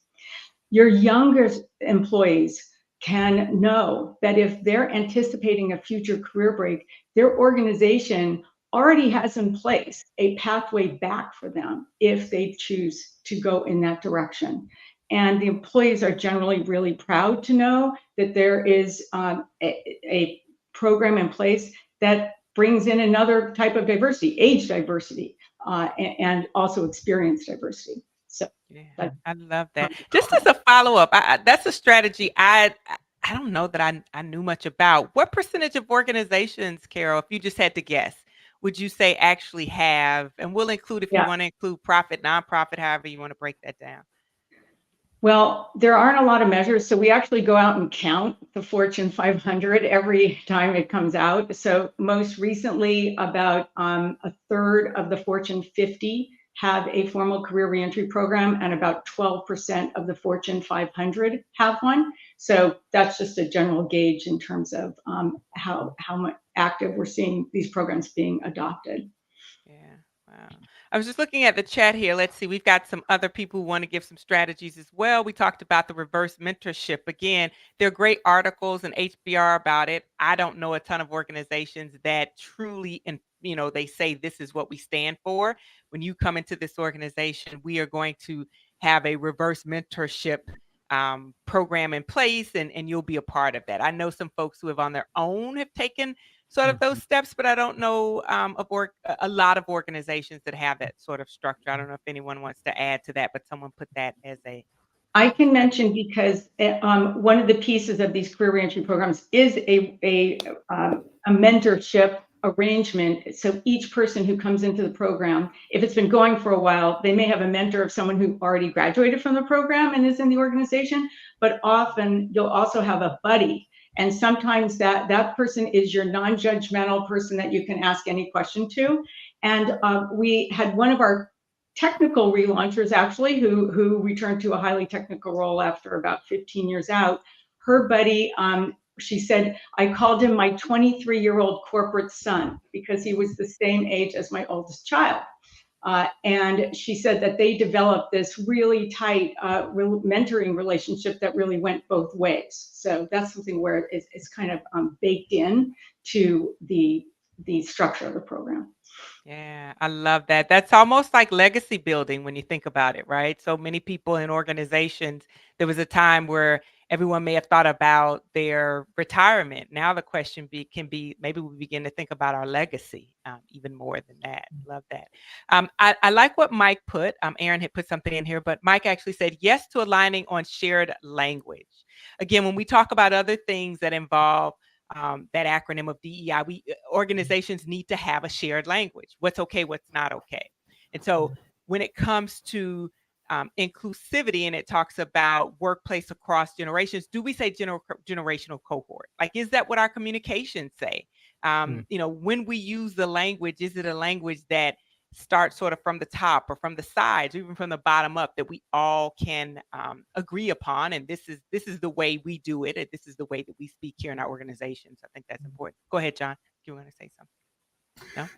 Your younger employees can know that if they're anticipating a future career break, their organization already has in place a pathway back for them if they choose to go in that direction. And the employees are generally really proud to know that there is a program in place that brings in another type of diversity, age diversity, and also experience diversity. So yeah, I love that. Just as a follow-up, that's a strategy I don't know that I knew much about. What percentage of organizations, Carol, if you just had to guess, would you say actually have, and we'll include if you want to include profit, nonprofit, however you want to break that down. Well, there aren't a lot of measures. So we actually go out and count the Fortune 500 every time it comes out. So most recently, about a third of the Fortune 50 have a formal career reentry program, and about 12% of the Fortune 500 have one. So that's just a general gauge in terms of how much active we're seeing these programs being adopted. Yeah. Wow. I was just looking at the chat here. Let's see. We've got some other people who want to give some strategies as well. We talked about the reverse mentorship. Again, there are great articles in HBR about it. I don't know a ton of organizations that truly, and they say this is what we stand for. When you come into this organization, we are going to have a reverse mentorship program in place, and you'll be a part of that. I know some folks who have on their own have taken sort of those steps, but I don't know a lot of organizations that have that sort of structure. I don't know if anyone wants to add to that, but someone put that as a... I can mention, because one of the pieces of these career reentry programs is a mentorship arrangement. So each person who comes into the program, if it's been going for a while, they may have a mentor of someone who already graduated from the program and is in the organization, but often you'll also have a buddy. And sometimes that person is your non-judgmental person that you can ask any question to. And we had one of our technical relaunchers, actually, who returned to a highly technical role after about 15 years out. Her buddy, she said, I called him my 23-year-old corporate son, because he was the same age as my oldest child. And she said that they developed this really tight mentoring relationship that really went both ways. So that's something where it's kind of baked in to the structure of the program. Yeah, I love that. That's almost like legacy building when you think about it, right? So many people in organizations, there was a time where everyone may have thought about their retirement. Now the question can be, maybe we begin to think about our legacy even more than that. Love that. I like what Mike put. Aaron had put something in here, but Mike actually said yes to aligning on shared language. Again, when we talk about other things that involve that acronym of DEI, organizations need to have a shared language. What's okay, what's not okay. And so when it comes to inclusivity, and it talks about workplace across generations, do we say generational cohort? Like, is that what our communications say? When we use the language, is it a language that starts sort of from the top or from the sides, or even from the bottom up, that we all can agree upon? And this is the way we do it, and this is the way that we speak here in our organizations. I think that's important. Go ahead, John, if you want to say something.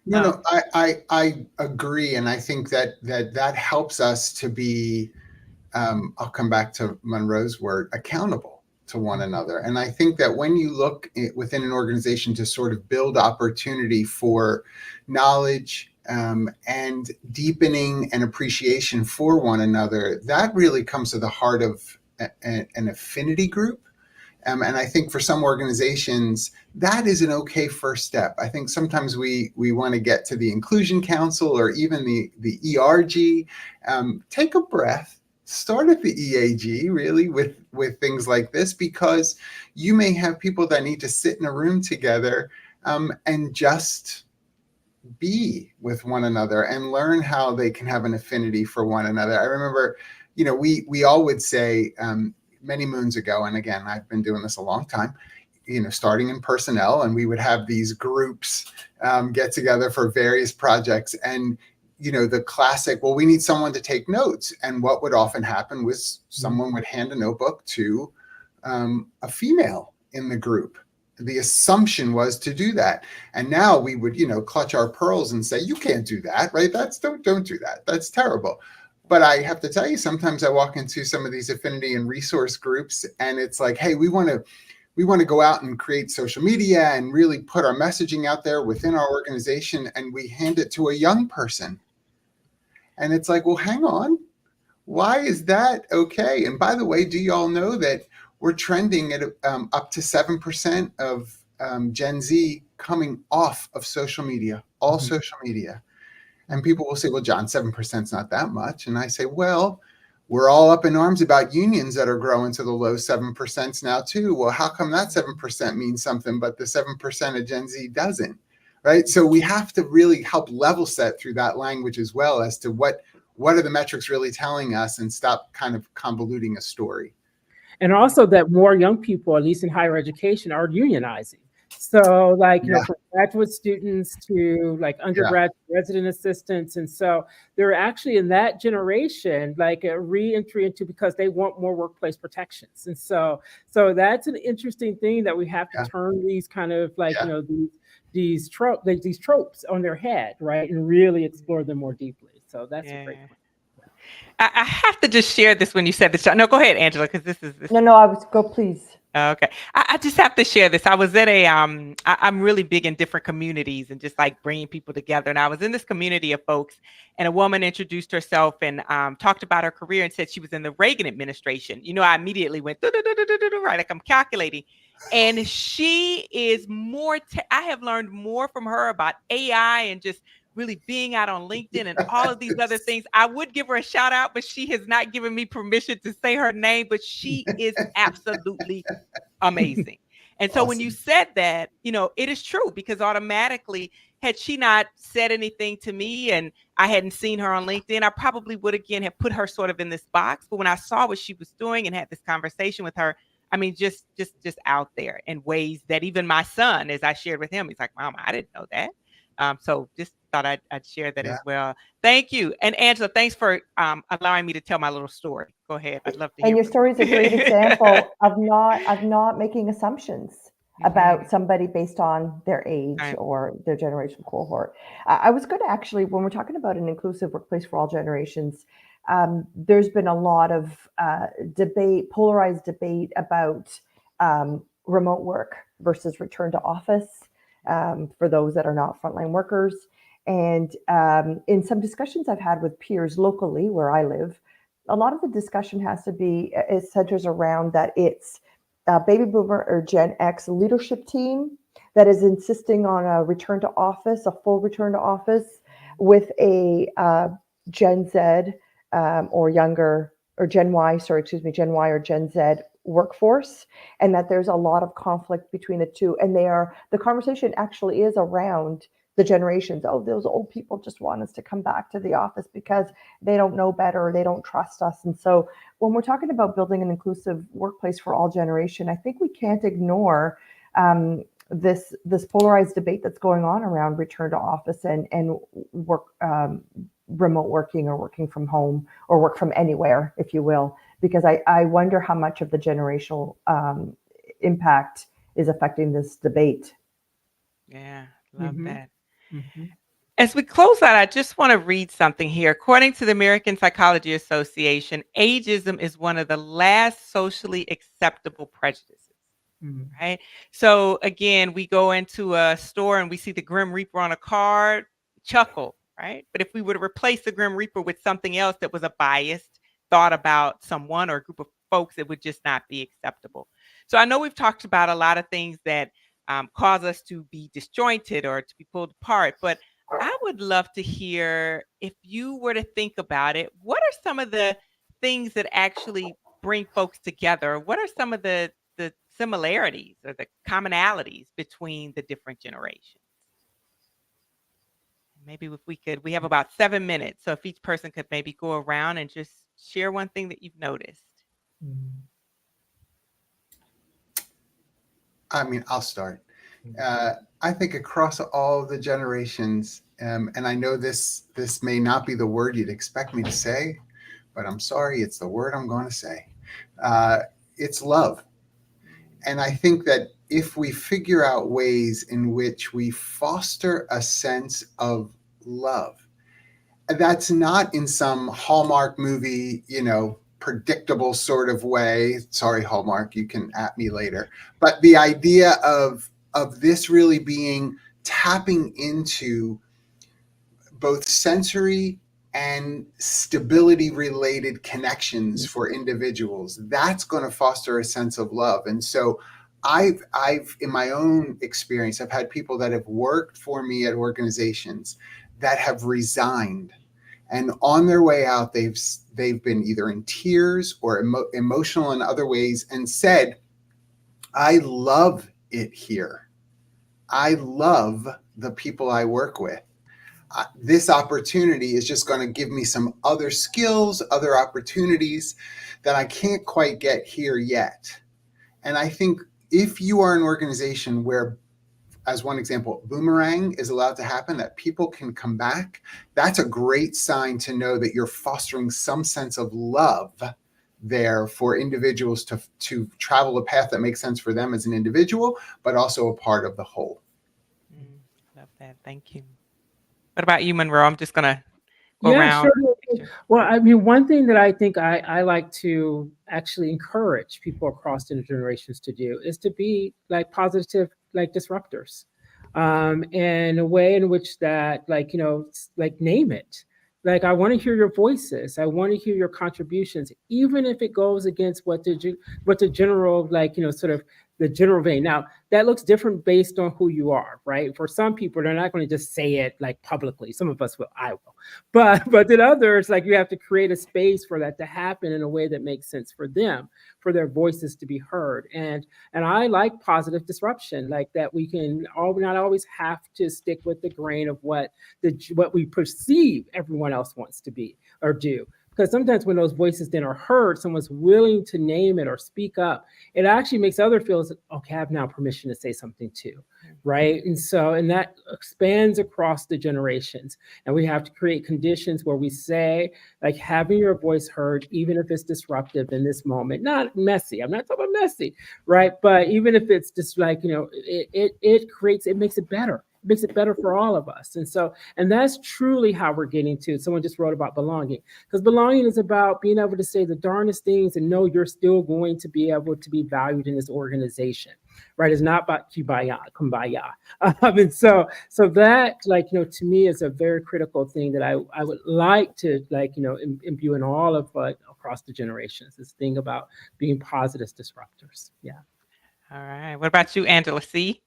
No, I agree, and I think that helps us to be. I'll come back to Monroe's word, accountable to one another. And I think that when you look within an organization to sort of build opportunity for knowledge and deepening and appreciation for one another, that really comes to the heart of an affinity group. And I think for some organizations, that is an okay first step. I think sometimes we want to get to the Inclusion Council or even the ERG. Take a breath, start at the EAG really with things like this, because you may have people that need to sit in a room together and just be with one another and learn how they can have an affinity for one another. I remember, we all would say, many moons ago, and again, I've been doing this a long time, starting in personnel, and we would have these groups get together for various projects. And, the classic, well, we need someone to take notes. And what would often happen was someone would hand a notebook to a female in the group. The assumption was to do that. And now we would, clutch our pearls and say, you can't do that, right? Don't do that. That's terrible. But I have to tell you, sometimes I walk into some of these affinity and resource groups, and it's like, hey, we want to go out and create social media and really put our messaging out there within our organization, and we hand it to a young person. And it's like, well, hang on. Why is that okay? And by the way, do you all know that we're trending at up to 7% of Gen Z coming off of social media, all social media? And people will say, well, John, 7% is not that much. And I say, well, we're all up in arms about unions that are growing to the low 7% now too. Well, how come that 7% means something, but the 7% of Gen Z doesn't, right? So we have to really help level set through that language as well as to what are the metrics really telling us, and stop kind of convoluting a story. And also that more young people, at least in higher education, are unionizing. So from graduate students to undergraduate resident assistants. And so they're actually in that generation, a re-entry into, because they want more workplace protections. And so that's an interesting thing, that we have to turn these kind of these tropes on their head, right? And really explore them more deeply. So that's a great point. I have to just share this when you said this. No, go ahead, Angela, because this is... No, I was go, please. Okay. I just have to share this. I was at I'm really big in different communities and just like bringing people together. And I was in this community of folks, and a woman introduced herself and talked about her career and said she was in the Reagan administration. I immediately went, right, like I'm calculating. And she is I have learned more from her about AI and just really being out on LinkedIn and all of these other things. I would give her a shout out, but she has not given me permission to say her name, but she is absolutely amazing. And so when you said that, it is true, because automatically, had she not said anything to me and I hadn't seen her on LinkedIn, I probably would again have put her sort of in this box. But when I saw what she was doing and had this conversation with her, I mean, just out there in ways that even my son, as I shared with him, he's like, Mom, I didn't know that. So just thought I'd share that as well. Thank you. And Angela, thanks for allowing me to tell my little story. Go ahead. I'd love to hear. And your story is a great example of not making assumptions about somebody based on their age or their generational cohort. I was going to actually, when we're talking about an inclusive workplace for all generations, there's been a lot of polarized debate about remote work versus return to office for those that are not frontline workers. And in some discussions I've had with peers locally where I live, a lot of the discussion it centers around that it's a baby boomer or Gen X leadership team that is insisting on a return to office, a full return to office, with a Gen Z or younger, or Gen Y or Gen Z workforce, and that there's a lot of conflict between the two. And the conversation actually is around the generations. Oh, those old people just want us to come back to the office because they don't know better or they don't trust us. And so when we're talking about building an inclusive workplace for all generation, I think we can't ignore this polarized debate that's going on around return to office and work, remote working or working from home or work from anywhere, if you will, because I wonder how much of the generational impact is affecting this debate. Yeah, love that. As we close out, I just want to read something here. According to the American Psychology Association, ageism is one of the last socially acceptable prejudices. Right. So again, we go into a store and we see the Grim Reaper on a card, chuckle, right? But if we were to replace the Grim Reaper with something else that was a biased thought about someone or a group of folks, it would just not be acceptable. So I know we've talked about a lot of things that cause us to be disjointed or to be pulled apart, but I would love to hear, if you were to think about it, what are some of the things that actually bring folks together? What are some of the similarities or the commonalities between the different generations? Maybe if we have about 7 minutes. So if each person could maybe go around and just share one thing that you've noticed. I mean, I'll start. I think across all the generations, and I know this may not be the word you'd expect me to say, but I'm sorry, it's the word I'm going to say. It's love. And I think that if we figure out ways in which we foster a sense of love, that's not in some Hallmark movie, predictable sort of way. Sorry, Hallmark, you can at me later. But the idea of this really being tapping into both sensory and stability related connections for individuals, that's going to foster a sense of love. And so I've in my own experience, I've had people that have worked for me at organizations that have resigned, and on their way out, they've been either in tears or emotional in other ways, and said, I love it here. I love the people I work with. This opportunity is just going to give me some other skills, other opportunities that I can't quite get here yet. And I think if you are an organization where, as one example, boomerang is allowed to happen, that people can come back, that's a great sign to know that you're fostering some sense of love there for individuals to travel a path that makes sense for them as an individual, but also a part of the whole. Love that. Thank you. What about you, Monroe? I'm just going to go around. future? Well, I mean, one thing that I think I like to actually encourage people across generations to do is to be like positive, like disruptors, in a way in which that, like, like name it. Like, I want to hear your voices. I want to hear your contributions, even if it goes against what the general, like, sort of the general vein. Now, that looks different based on who you are, right? For some people, they're not going to just say it like publicly. Some of us will, I will. But then others, like, you have to create a space for that to happen in a way that makes sense for them, for their voices to be heard. And I like positive disruption, like that we can all not always have to stick with the grain of what we perceive everyone else wants to be or do. Because sometimes when those voices then are heard, someone's willing to name it or speak up, it actually makes other feel, okay, I have now permission to say something too, right? And that expands across the generations. And we have to create conditions where we say, like, having your voice heard, even if it's disruptive in this moment, not messy. I'm not talking about messy, right? But even if it's just like, it makes it better. It makes it better for all of us. And that's truly how we're getting to. Someone just wrote about belonging, because belonging is about being able to say the darnest things and know you're still going to be able to be valued in this organization, right? It's not about kumbaya. And so that, like, to me is a very critical thing that I would like to, like, imbue in all of across the generations, this thing about being positive disruptors. Yeah. All right. What about you, Angela C?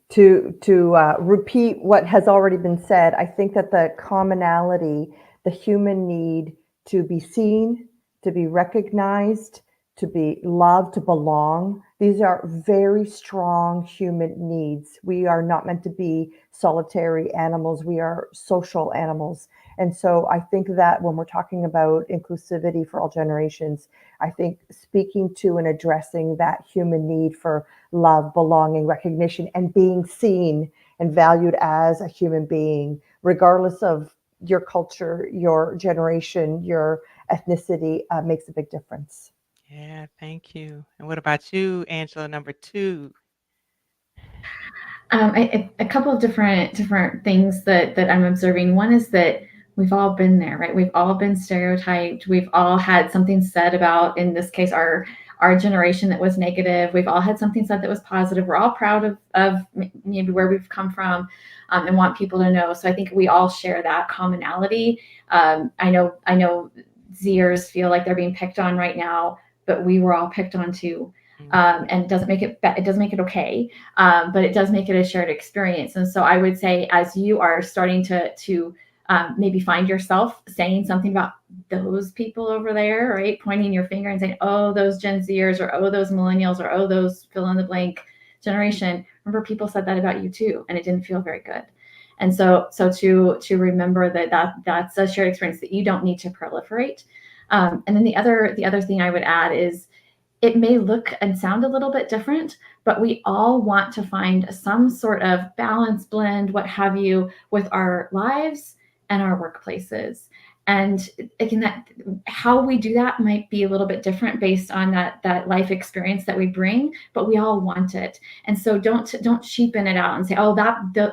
To repeat what has already been said, I think that the commonality, the human need to be seen, to be recognized, to be loved, to belong, these are very strong human needs. We are not meant to be solitary animals. We are social animals. And so I think that when we're talking about inclusivity for all generations, I think speaking to and addressing that human need for love, belonging, recognition, and being seen and valued as a human being, regardless of your culture, your generation, your ethnicity, makes a big difference. Yeah, thank you. And what about you, Angela, number 2? A couple of different things that I'm observing. One is that we've all been there, right? We've all been stereotyped. We've all had something said about, in this case, our generation that was negative. We've all had something said that was positive. We're all proud of maybe where we've come from, and want people to know. So I think we all share that commonality. I know Zers feel like they're being picked on right now, but we were all picked on too. And it doesn't make it okay, but it does make it a shared experience. And so I would say, as you are starting to maybe find yourself saying something about those people over there, right? Pointing your finger and saying, oh, those Gen Zers, or oh, those millennials, or oh, those fill in the blank generation. Remember, people said that about you too, and it didn't feel very good. And so to remember that's a shared experience that you don't need to proliferate. And then the other thing I would add is, it may look and sound a little bit different, but we all want to find some sort of balance, blend, what have you, with our lives and our workplaces. And again, that how we do that might be a little bit different based on that life experience that we bring, but we all want it. And so don't cheapen it out and say, oh,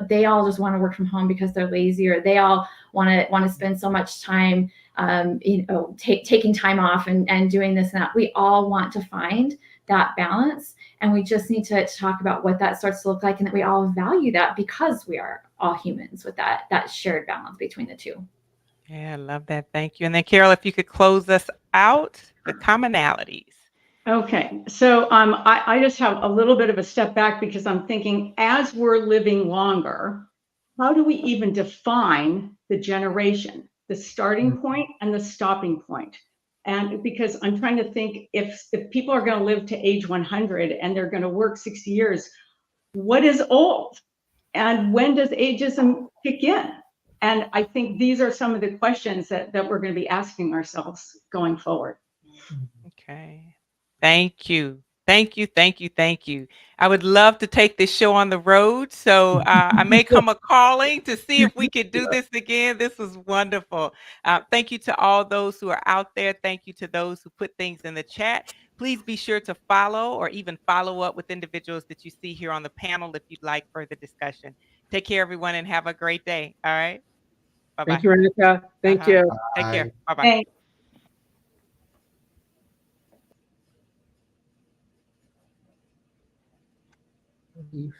they all just want to work from home because they're lazy, or they all want to spend so much time taking time off and doing this and that. We all want to find that balance, and we just need to talk about what that starts to look like, and that we all value that, because we are all humans with that shared balance between the two. Yeah, I love that. Thank you. And then Carol, if you could close us out, the commonalities. Okay, so I just have a little bit of a step back, because I'm thinking, as we're living longer, how do we even define the generation, the starting point and the stopping point? And because I'm trying to think, if people are going to live to age 100 and they're going to work 60 years, what is old? And when does ageism kick in? And I think these are some of the questions that we're going to be asking ourselves going forward. Okay. Thank you. Thank you. Thank you. Thank you. I would love to take this show on the road. So I may come a calling to see if we could do this again. This was wonderful. Thank you to all those who are out there. Thank you to those who put things in the chat. Please be sure to follow, or even follow up with individuals that you see here on the panel if you'd like further discussion. Take care, everyone, and have a great day. All right. Bye-bye. Thank you, Renika. Thank Uh-huh. you. Take care. Bye. Bye-bye. Thanks. Leave.